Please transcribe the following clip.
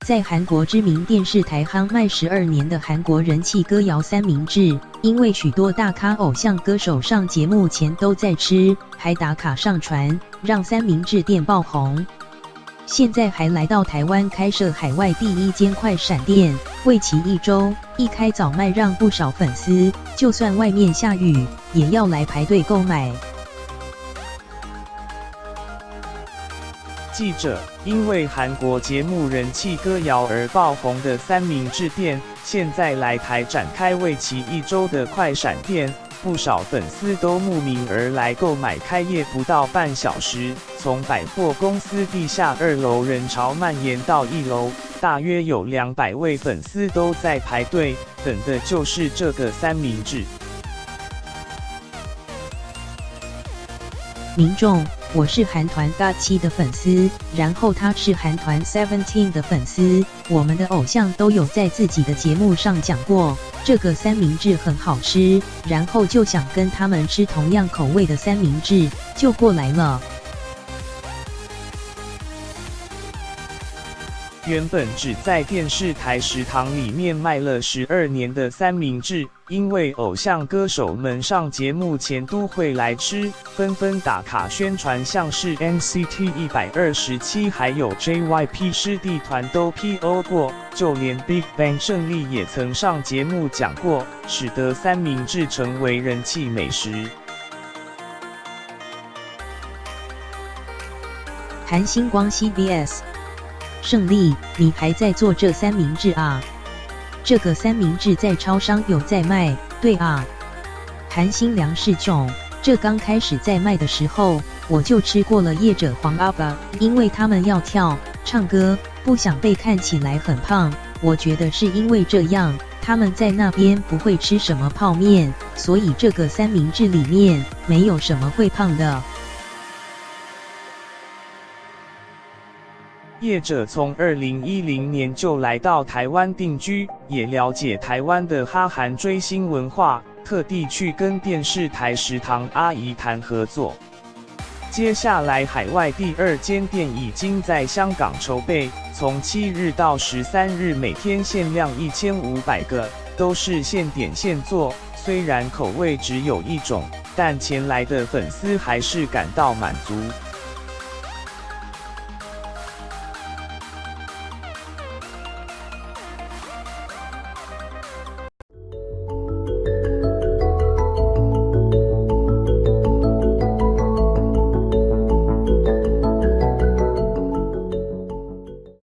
在韩国知名电视台夯卖12年的韩国人气歌谣三明治，因为许多大咖偶像歌手上节目前都在吃，还打卡上传，让三明治店爆红。现在还来到台湾开设海外第1间快闪店，为期1周，一开早卖，让不少粉丝就算外面下雨，也要来排队购买。记者，因为韩国节目人气歌谣而爆红的三明治店，现在来台展开为期1周的快闪店，不少粉丝都慕名而来购买。开业不到半小时，从百货公司地下2楼人潮蔓延到1楼，大约有200位粉丝都在排队，等的就是这个三明治。民众，我是韩团 GOT7 的粉丝，然后他是韩团 SEVENTEEN 的粉丝，我们的偶像都有在自己的节目上讲过，这个三明治很好吃，然后就想跟他们吃同样口味的三明治，就过来了。原本只在电视台食堂里面卖了12年的三明治，因为偶像歌手们上节目前都会来吃，纷纷打卡宣传，像是 NCT 127还有 JYP 师弟团都 PO 过，就连 BigBang 胜利也曾上节目讲过，使得三明治成为人气美食。韩星光 CBS。胜利，你还在做这三明治啊？这个三明治在超商有在卖，对啊。韩星梁世炯，这刚开始在卖的时候，我就吃过了业者黄阿爸，因为他们要跳唱歌，不想被看起来很胖，我觉得是因为这样，他们在那边不会吃什么泡面，所以这个三明治里面没有什么会胖的。业者从2010年就来到台湾定居，也了解台湾的哈韩追星文化，特地去跟电视台食堂阿姨谈合作。接下来海外第2间店已经在香港筹备，从7日到13日，每天限量1500个，都是现点现做。虽然口味只有1种，但前来的粉丝还是感到满足。